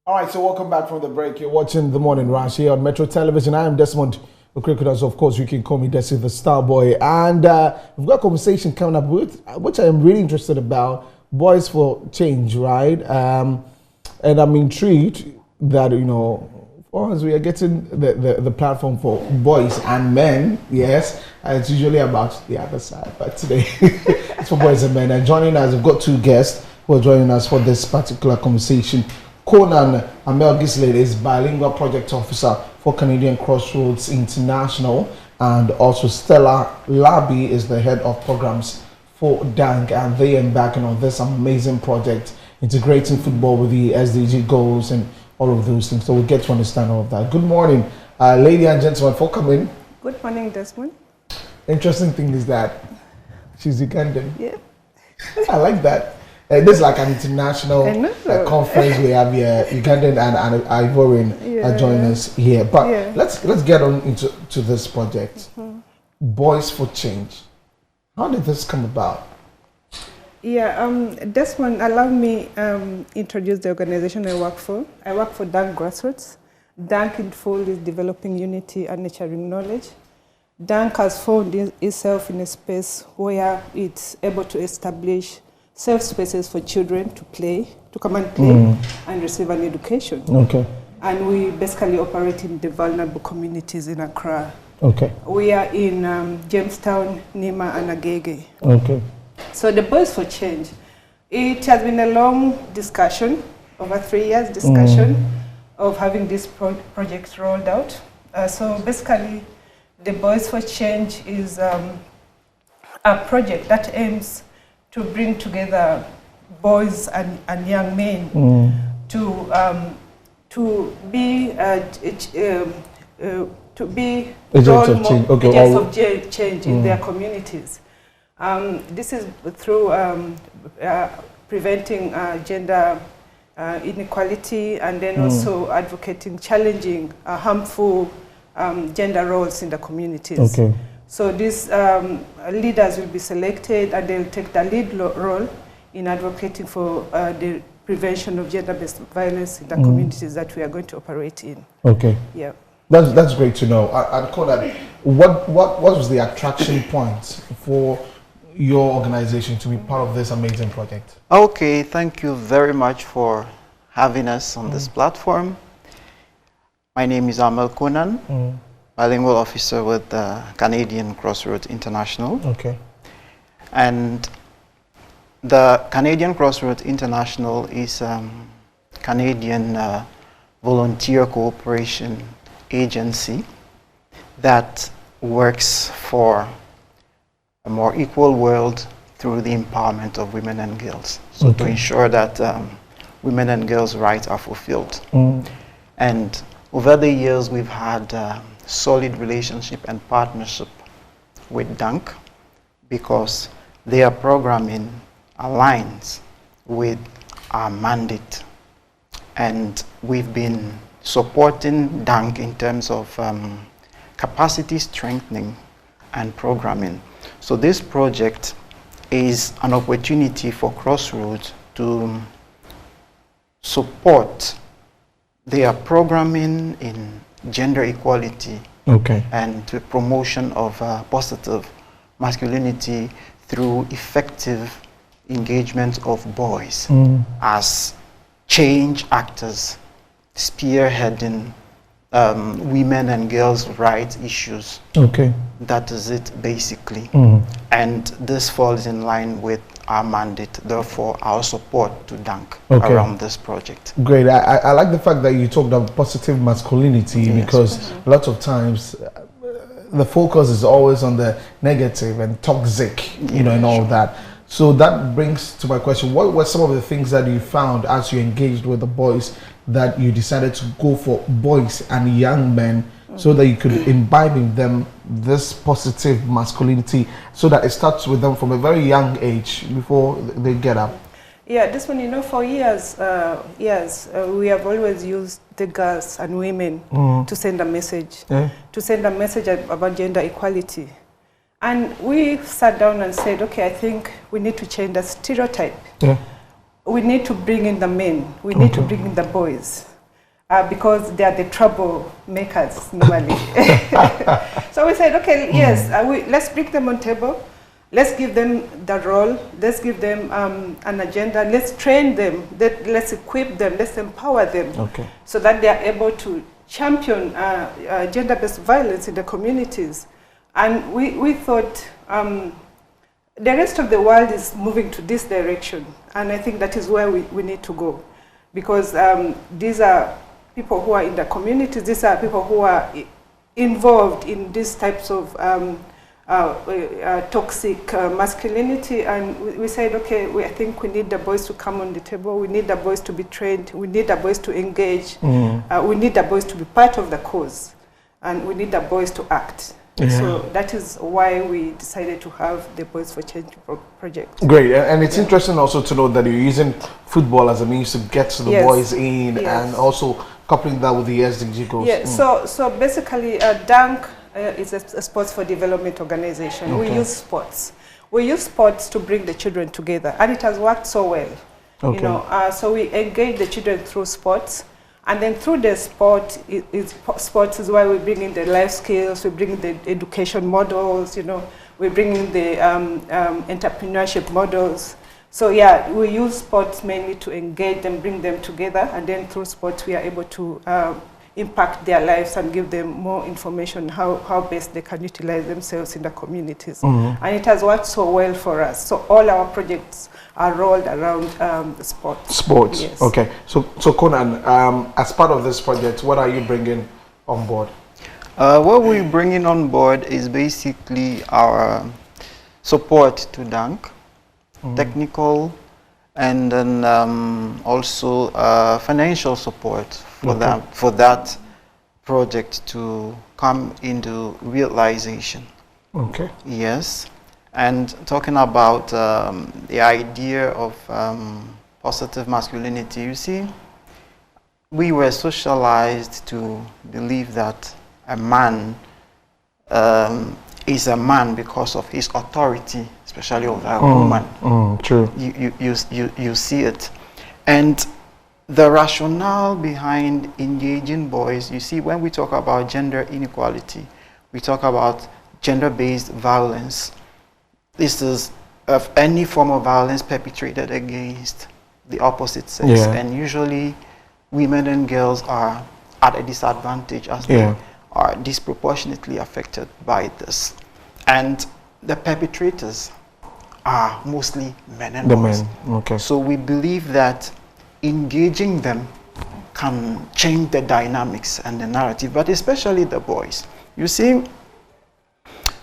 All right, so welcome back from the break. You're watching The Morning Rush here on Metro Television. I am Desmond Okrikunas. Of course, you can call me Desi the Star Boy. And we've got a conversation coming up with, which I am really interested about, Boys for Change, right? And I'm intrigued that, for us, we are getting the platform for boys and men, yes. It's usually about the other side, but today it's for boys and men. And joining us, we've got two guests who are joining us for this particular conversation. Conan Amel Gislade is bilingual project officer for Canadian Crossroads International, and also Stella Labi is the head of programs for DANK, and they are embarking on this amazing project, integrating football with the SDG goals and all of those things. So we'll get to understand all of that. Good morning, ladies and gentlemen, for coming. Good morning, Desmond. Interesting thing is that she's Ugandan. Yeah. I like that. This is like an international conference. We have here Ugandan and Ivorian joining us here. But let's get on into this project. Boys for Change. How did this come about? Yeah, Desmond, allow me introduce the organization I work for. I work for DANK Grassroots. DANK in full is developing unity and nurturing knowledge. DANK has found itself in a space where it's able to establish safe spaces for children to play, to come and play and receive an education. Okay. And we basically operate in the vulnerable communities in Accra. Okay. We are in Jamestown, Nima, and Agege. Okay. So the Boys for Change, it has been a long discussion, over 3 years discussion of having this project rolled out. So basically, the Boys for Change is a project that aims to bring together boys and young men to be agents of change in their communities. This is through preventing gender inequality, and then also advocating, challenging harmful gender roles in the communities. Okay. So these leaders will be selected, and they'll take the lead role in advocating for the prevention of gender-based violence in the communities that we are going to operate in. Okay. Yeah. That's great to know. I'd call that. What was the attraction point for your organization to be part of this amazing project? Okay, thank you very much for having us on this platform. My name is Amel Conan. Bilingual officer with Canadian Crossroads International. Okay. And the Canadian Crossroads International is Canadian volunteer cooperation agency that works for a more equal world through the empowerment of women and girls. So to ensure that women and girls' rights are fulfilled. And over the years, we've had solid relationship and partnership with DANK because their programming aligns with our mandate, and we've been supporting DANK in terms of capacity strengthening and programming. So this project is an opportunity for Crossroads to support their programming in gender equality and the promotion of positive masculinity through effective engagement of boys as change actors, spearheading women and girls' rights issues. Okay. That is it, basically. And this falls in line with our mandate, therefore our support to DANK around this project. Great. I like the fact that you talked about positive masculinity because a lot of times the focus is always on the negative and toxic, and all that. So that brings to my question, what were some of the things that you found as you engaged with the boys that you decided to go for boys and young men so that you could imbibe in them this positive masculinity so that it starts with them from a very young age before they get up? Yeah, this one, for years, we have always used the girls and women to send a message, about gender equality. And we sat down and said, okay, I think we need to change the stereotype. Yeah. We need to bring in the men. We need to bring in the boys. because they are the troublemakers normally. So we said, okay, yes, let's bring them on table. Let's give them the role. Let's give them an agenda. Let's train them. Let's equip them. Let's empower them so that they are able to champion gender-based violence in the communities. And we thought the rest of the world is moving to this direction. And I think that is where we need to go. Because these are people who are in the communities. These are people who are involved in these types of toxic masculinity, and we said, okay, I think we need the boys to come on the table, we need the boys to be trained, we need the boys to engage, we need the boys to be part of the cause, and we need the boys to act. So that is why we decided to have the Boys for Change project. Great, and it's interesting also to know that you're using football as a means to get to the boys in, and also coupling that with the SDG goals. Yeah, so basically DANK is a sports for development organization. We use sports. We use sports to bring the children together, and it has worked so well. You know, so we engage the children through sports, and then through the sports is why we bring in the life skills, we bring in the education models, you know, we bring in the entrepreneurship models. So yeah, we use sports mainly to engage them, bring them together, and then through sports we are able to impact their lives and give them more information how best they can utilize themselves in the communities. And it has worked so well for us. So all our projects are rolled around sports. Sports, yes. Okay. So Conan, as part of this project, what are you bringing on board? What we're bringing on board is basically our support to DANK, technical, and then also financial support for that project to come into realization. Okay. Yes, and talking about the idea of positive masculinity, you see, we were socialized to believe that a man is a man because of his authority, especially over a woman. True. You see it. And the rationale behind engaging boys, you see, when we talk about gender inequality, we talk about gender-based violence. This is of any form of violence perpetrated against the opposite sex. And usually women and girls are at a disadvantage as they are disproportionately affected by this. And the perpetrators are mostly men and boys. So we believe that engaging them can change the dynamics and the narrative, but especially the boys. You see,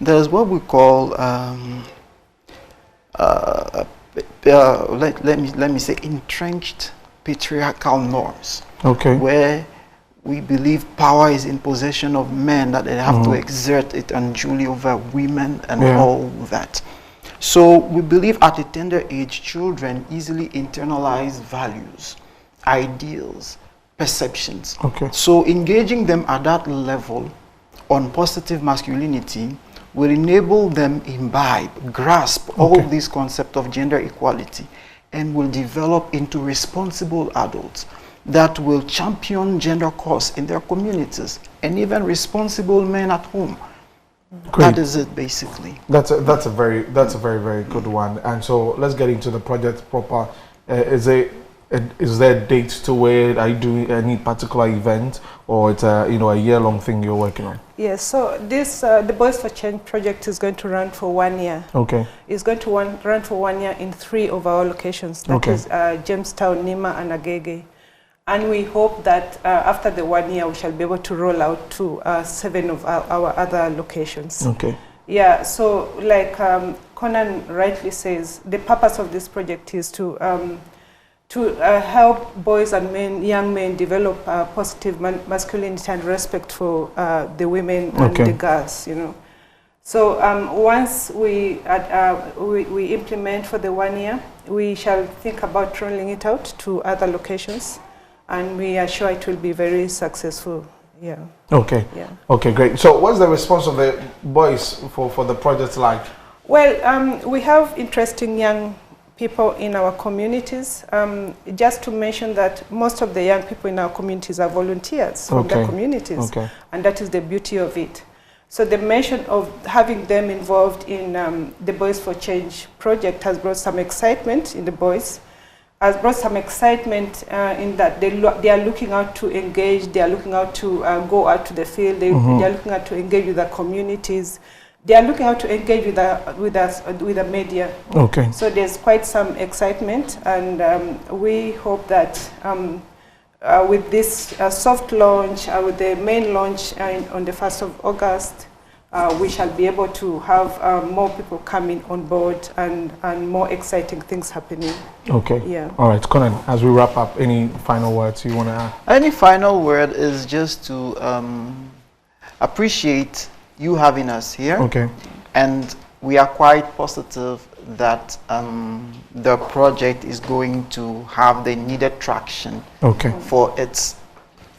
there's what we call let me say entrenched patriarchal norms, where we believe power is in possession of men, that they have to exert it unduly over women and all that. So we believe at a tender age, children easily internalize values, ideals, perceptions. So engaging them at that level on positive masculinity will enable them imbibe, grasp all these concepts of gender equality, and will develop into responsible adults that will champion gender cause in their communities, and even responsible men at home. That is it, basically. That's a very good one. And so let's get into the project proper. Is there a date to it? Are you doing any particular event, or it's a a year-long thing you're working on? Yes. So this the Boys for Change project is going to run for 1 year. It's going to run for 1 year in 3 of our locations. That is Jamestown, Nima, and Agege. And we hope that after the 1 year, we shall be able to roll out to 7 of our other locations. Yeah, so like Conan rightly says, the purpose of this project is to help boys and young men develop positive masculinity and respect for the women and the girls, So once we implement for the 1 year, we shall think about rolling it out to other locations. And we are sure it will be very successful. Okay, great. So what's the response of the boys for the project like? Well, we have interesting young people in our communities. Just to mention that most of the young people in our communities are volunteers from the communities, and that is the beauty of it. So the mention of having them involved in the Boys for Change project has brought some excitement in the boys, has brought some excitement in that they are looking out to engage, they are looking out to go out to the field, they are looking out to engage with the communities. They are looking out to engage with the media. Okay. So there's quite some excitement, and we hope that with this soft launch, with the main launch on the 1st of August, we shall be able to have more people coming on board and more exciting things happening. Okay. Yeah. All right, Conan, as we wrap up, any final words you want to add? Any final word is just to appreciate you having us here. Okay. And we are quite positive that the project is going to have the needed traction for its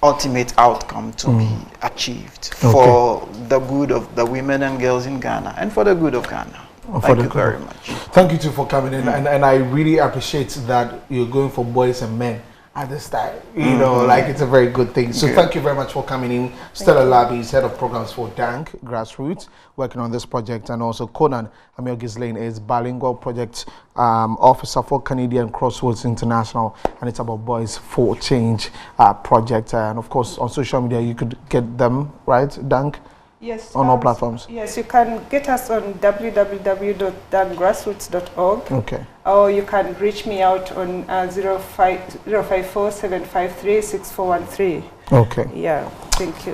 ultimate outcome to be achieved for the good of the women and girls in Ghana and for the good of Ghana. Thank you very much. Thank you too for coming in, and I really appreciate that you're going for boys and men at this time. You know, like it's a very good thing. So thank you very much for coming in. Stella Labi is head of programs for DANK Grassroots, working on this project, and also Conan Amir Ghislaine is bilingual project officer for Canadian Crossroads International, and it's about Boys for Change project. And of course, on social media, you could get them, right, DANK? Yes. On all platforms? Yes, you can get us on www.dankgrassroots.org. Okay. Or you can reach me out on 054-753-6413. Okay. Yeah, thank you.